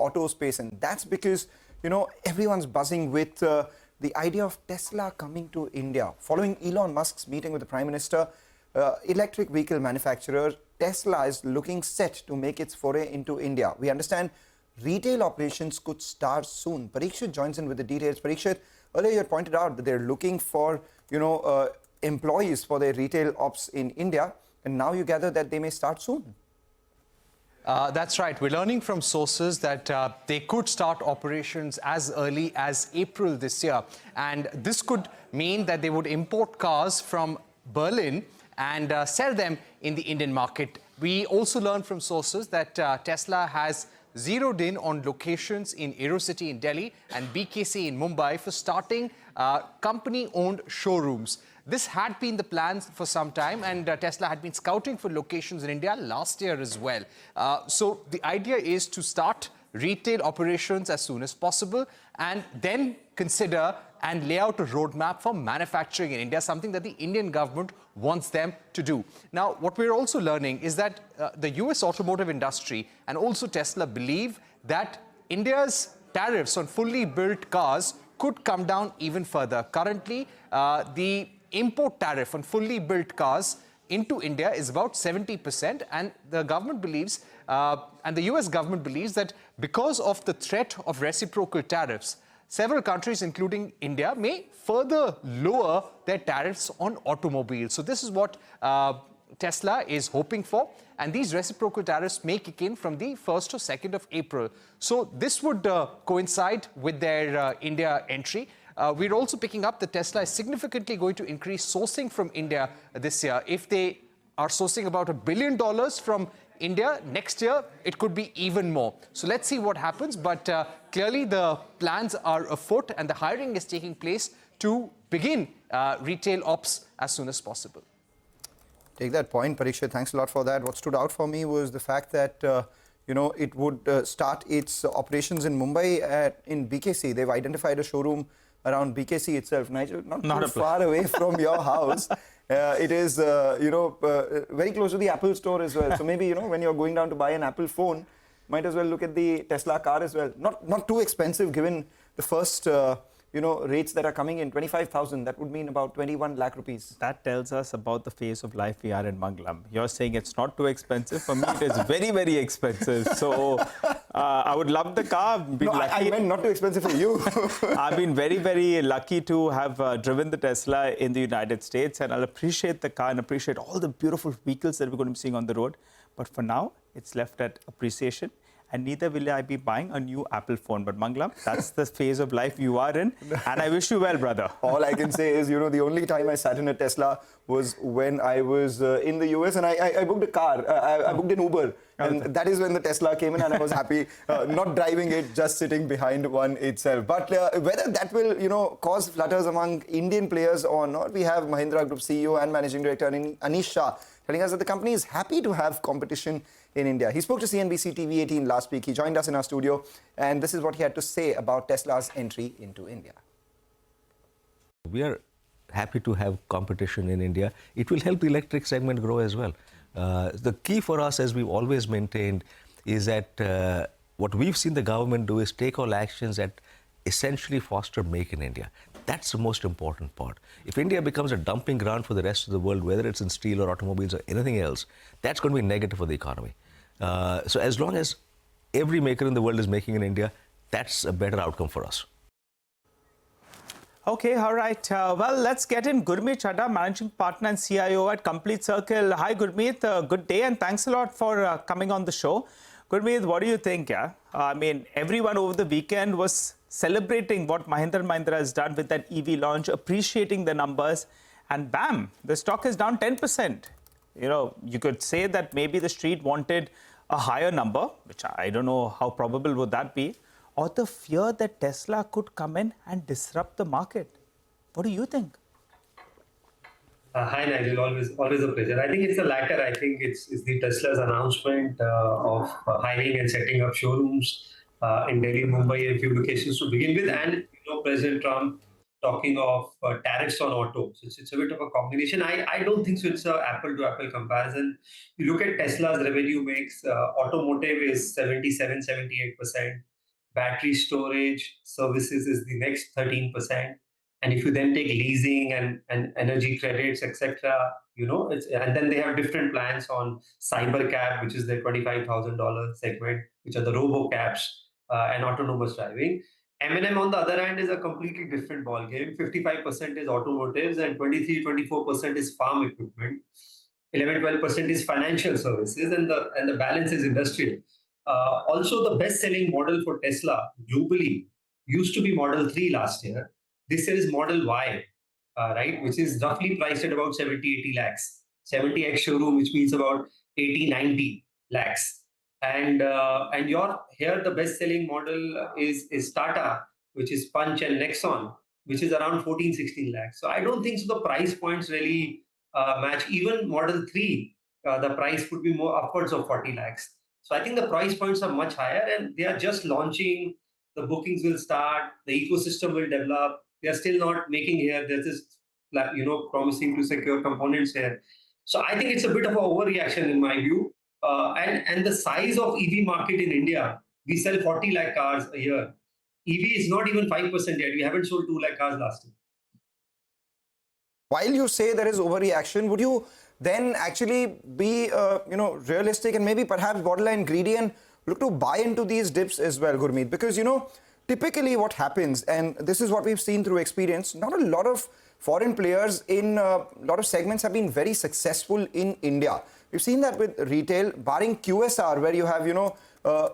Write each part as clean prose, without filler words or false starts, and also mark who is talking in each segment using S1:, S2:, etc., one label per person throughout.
S1: auto space, and that's because, everyone's buzzing with the idea of Tesla coming to India. Following Elon Musk's meeting with the Prime Minister, electric vehicle manufacturer Tesla is looking set to make its foray into India. We understand retail operations could start soon. Parikshit joins in with the details. Parikshit, earlier you had pointed out that they're looking for, employees for their retail ops in India, and now you gather that they may start soon.
S2: That's right. We're learning from sources that they could start operations as early as April this year. And this could mean that they would import cars from Berlin and sell them in the Indian market. We also learned from sources that Tesla has zeroed in on locations in AeroCity in Delhi and BKC in Mumbai for starting company-owned showrooms. This had been the plan for some time, and Tesla had been scouting for locations in India last year as well. So the idea is to start retail operations as soon as possible and then consider and lay out a roadmap for manufacturing in India, something that the Indian government wants them to do. Now, what we're also learning is that the US automotive industry and also Tesla believe that India's tariffs on fully built cars could come down even further. Currently, the import tariff on fully built cars into India is about 70%, and the government believes, and the US government believes that because of the threat of reciprocal tariffs, several countries, including India, may further lower their tariffs on automobiles. So this is what Tesla is hoping for, and these reciprocal tariffs may kick in from the 1st or 2nd of April. So this would coincide with their India entry. We're also picking up that Tesla is significantly going to increase sourcing from India this year. If they are sourcing about $1 billion from India, next year it could be even more. So let's see what happens. But clearly the plans are afoot and the hiring is taking place to begin retail ops as soon as possible.
S1: Take that point, Parikshit. Thanks a lot for that. What stood out for me was the fact that it would start its operations in Mumbai in BKC. They've identified a showroom around BKC itself. Nigel, not too far away from your house. It is, very close to the Apple store as well. So maybe, when you're going down to buy an Apple phone, might as well look at the Tesla car as well. Not too expensive given the first, rates that are coming in, 25,000. That would mean about 21 lakh rupees.
S3: That tells us about the phase of life we are in, Mangalam. You're saying it's not too expensive. For me, it is very, very expensive. So I would love the car.
S1: I meant not too expensive for you.
S3: I've been very, very lucky to have driven the Tesla in the United States, and I'll appreciate the car and appreciate all the beautiful vehicles that we're going to be seeing on the road. But for now, it's left at appreciation. And neither will I be buying a new Apple phone. But Mangalam, that's the phase of life you are in. And I wish you well, brother.
S1: All I can say is, the only time I sat in a Tesla was when I was in the US and I booked a car. I booked an Uber. And that is when the Tesla came in and I was happy not driving it, just sitting behind one itself. But whether that will, cause flutters among Indian players or not, we have Mahindra Group CEO and Managing Director Anish Shah telling us that the company is happy to have competition in India. He spoke to CNBC TV18 last week. He joined us in our studio, and this is what he had to say about Tesla's entry into India.
S4: We are happy to have competition in India. It will help the electric segment grow as well. The key for us, as we've always maintained, is that what we've seen the government do is take all actions that essentially foster make in India. That's the most important part. If India becomes a dumping ground for the rest of the world, whether it's in steel or automobiles or anything else, that's going to be negative for the economy. So as long as every maker in the world is making in India, that's a better outcome for us.
S3: Okay, all right. Well, let's get in Gurmeet Chadha, Managing Partner and CIO at Complete Circle. Hi, Gurmeet. Good day, and thanks a lot for coming on the show. Gurmeet, what do you think? Yeah? I mean, everyone over the weekend was celebrating what Mahindra & Mahindra has done with that EV launch, appreciating the numbers, and bam, the stock is down 10%. You could say that maybe the street wanted a higher number, which I don't know how probable would that be, or the fear that Tesla could come in and disrupt the market. What do you think?
S5: Hi, Nigel. Always a pleasure. I think it's the latter. I think it's the Tesla's announcement of hiring and setting up showrooms in Delhi, Mumbai, and a few locations to begin with, and President Trump talking of tariffs on autos. It's a bit of a combination. I don't think so. It's an apple-to-apple comparison. You look at Tesla's revenue mix. Automotive is 77-78%. battery storage services is the next 13%. And if you then take leasing and energy credits, etc., and then they have different plans on Cybercab, which is the $25,000 segment, which are the robo-cabs and autonomous driving. M&M, on the other hand, is a completely different ballgame. 55% is automotives and 23-24% is farm equipment. 11-12% is financial services, and the balance is industrial. Also, the best-selling model for Tesla globally used to be Model 3 last year. This year is Model Y, right, which is roughly priced at about 70-80 lakhs. 70x showroom, which means about 80-90 lakhs. And here the best-selling model is Tata, which is Punch and Nexon, which is around 14-16 lakhs. So I don't think so the price points really match. Even Model 3, the price would be more upwards of 40 lakhs. So I think the price points are much higher, and they are just launching. The bookings will start, the ecosystem will develop. They are still not making here. They're just promising to secure components here. So I think it's a bit of an overreaction in my view. And the size of EV market in India, we sell 40 lakh cars a year. EV is not even 5% yet. We haven't sold 2 lakh cars last year.
S1: While you say there is overreaction, would you then actually be realistic and maybe perhaps borderline greedy and look to buy into these dips as well, Gurmeet? Because typically what happens, and this is what we've seen through experience, not a lot of foreign players in a lot of segments have been very successful in India. We've seen that with retail, barring QSR, where you have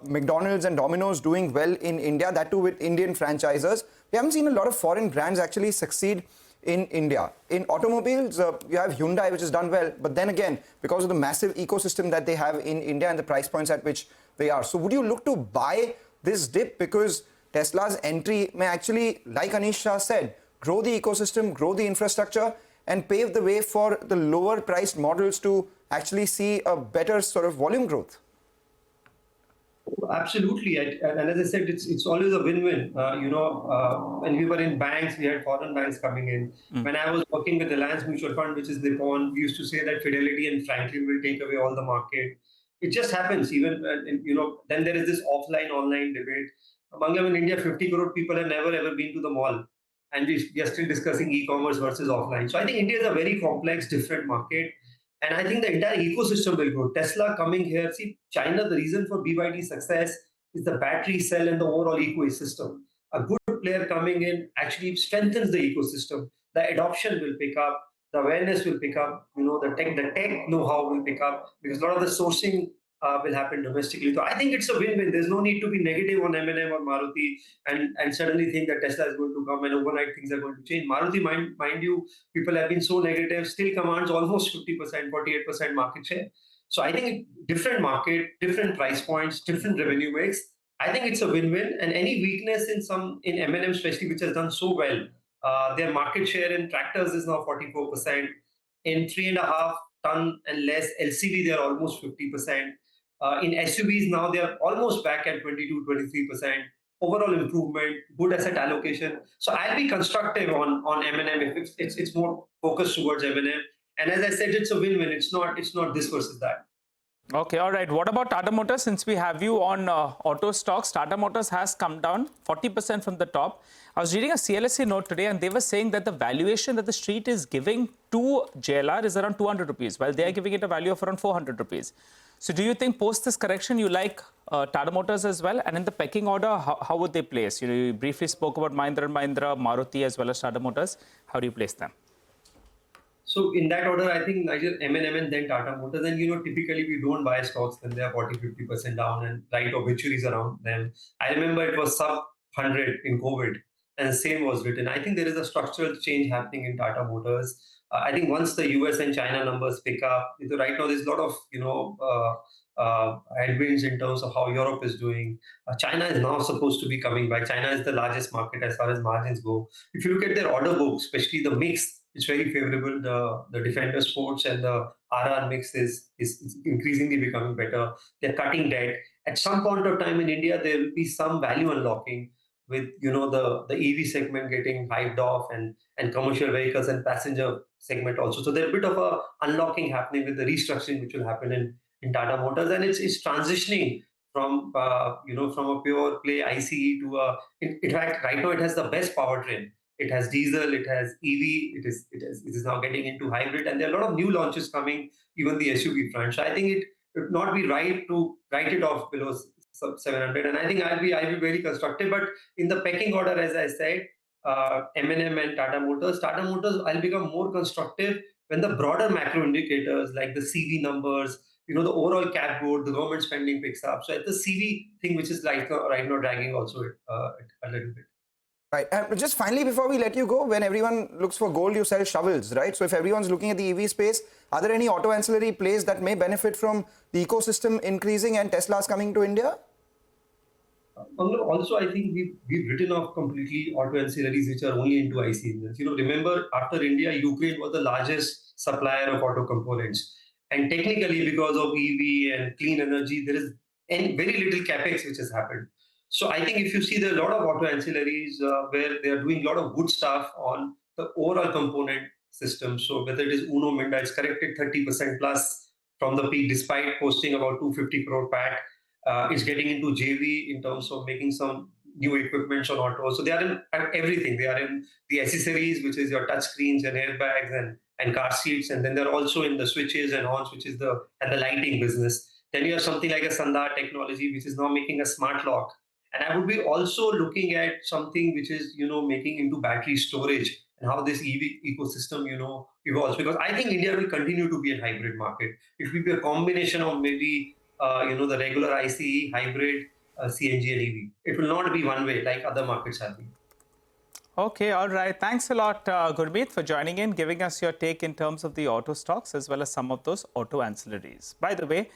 S1: McDonald's and Domino's doing well in India, that too with Indian franchisers. We haven't seen a lot of foreign brands actually succeed in India. In automobiles, you have Hyundai, which has done well, but then again, because of the massive ecosystem that they have in India and the price points at which they are. So would you look to buy this dip, because Tesla's entry may actually, like Anish Shah said, grow the ecosystem, grow the infrastructure, and pave the way for the lower priced models to actually see a better sort of volume growth?
S5: Absolutely. And as I said, it's always a win-win. When we were in banks, we had foreign banks coming in. When I was working with Reliance Mutual Fund, which is Nippon, we used to say that Fidelity and Franklin will take away all the market. It just happens. Even, then there is this offline-online debate. Bangla, in India, 50 crore people have never ever been to the mall. And we are still discussing e-commerce versus offline. So I think India is a very complex, different market. And I think the entire ecosystem will grow. Tesla coming here. See, China, the reason for BYD's success is the battery cell and the overall ecosystem. A good player coming in actually strengthens the ecosystem. The adoption will pick up. The awareness will pick up. The tech know-how will pick up, because a lot of the sourcing will happen domestically. So I think it's a win-win. There's no need to be negative on M&M or Maruti and suddenly think that Tesla is going to come and overnight things are going to change. Maruti, mind you, people have been so negative, still commands almost 50%, 48% market share. So I think different market, different price points, different revenue mix. I think it's a win-win. And any weakness in M&M especially, which has done so well, their market share in tractors is now 44%. In 3.5 ton and less LCV, they are almost 50%. In SUVs now, they are almost back at 22-23%. Overall improvement, good asset allocation. So I'll be constructive on M&M if it's more focused towards M&M. And as I said, it's a win-win. It's not this versus that.
S3: Okay, all right. What about Tata Motors? Since we have you on auto stocks, Tata Motors has come down 40% from the top. I was reading a CLSA note today, and they were saying that the valuation that the street is giving to JLR is around 200 rupees, while they are giving it a value of around 400 rupees. So do you think post this correction, you like Tata Motors as well? And in the pecking order, how would they place? You briefly spoke about Mahindra & Mahindra, Maruti, as well as Tata Motors. How do you place them?
S5: So in that order, I think M&M and then Tata Motors. And, typically we don't buy stocks when they are 40-50% down and write obituaries around them. I remember it was sub 100 in COVID, and the same was written. I think there is a structural change happening in Tata Motors. I think once the US and China numbers pick up, right now there's a lot of headwinds in terms of how Europe is doing. China is now supposed to be coming back. China is the largest market as far as margins go. If you look at their order book, especially the mix, it's very favorable. The Defender Sports and the RR mix is increasingly becoming better. They're cutting debt. At some point of time in India, there will be some value unlocking with the EV segment getting hived off and commercial vehicles and passenger segment also. So there's a bit of a unlocking happening with the restructuring which will happen in Tata Motors, and it's transitioning from from a pure play ICE to in fact right now it has the best powertrain. It has diesel, it has EV, it is now getting into hybrid, and there are a lot of new launches coming, even the SUV front. So I think it would not be right to write it off below sub 700, and I think I'll be very constructive. But in the pecking order, as I said, M&M and Tata Motors. Tata Motors, I'll become more constructive when the broader macro indicators like the CV numbers, the overall cap board, the government spending picks up. So it's the CV thing which is like right now dragging also a little bit.
S1: Right. Just finally, before we let you go, when everyone looks for gold, you sell shovels, right? So if everyone's looking at the EV space, are there any auto ancillary plays that may benefit from the ecosystem increasing and Tesla's coming to India?
S5: Also, I think we've written off completely auto ancillaries which are only into IC engines. Remember, after India, Ukraine was the largest supplier of auto components. And technically, because of EV and clean energy, there is very little capex which has happened. So I think if you see there are a lot of auto ancillaries where they are doing a lot of good stuff on the overall component system. So whether it is Uno Minda, it's corrected 30% plus from the peak despite posting about 250 crore PAT. It's getting into JV in terms of making some new equipments on auto. So they are in everything. They are in the accessories, which is your touch screens and airbags and car seats. And then they're also in the switches and horns, which is the lighting business. Then you have something like a Sandhar technology, which is now making a smart lock. And I would be also looking at something which is, making into battery storage and how this EV ecosystem, evolves. Because I think India will continue to be a hybrid market. It will be a combination of maybe, the regular ICE, hybrid, CNG and EV. It will not be one way like other markets have been.
S3: Okay, all right. Thanks a lot, Gurmeet, for joining in, giving us your take in terms of the auto stocks as well as some of those auto ancillaries. By the way,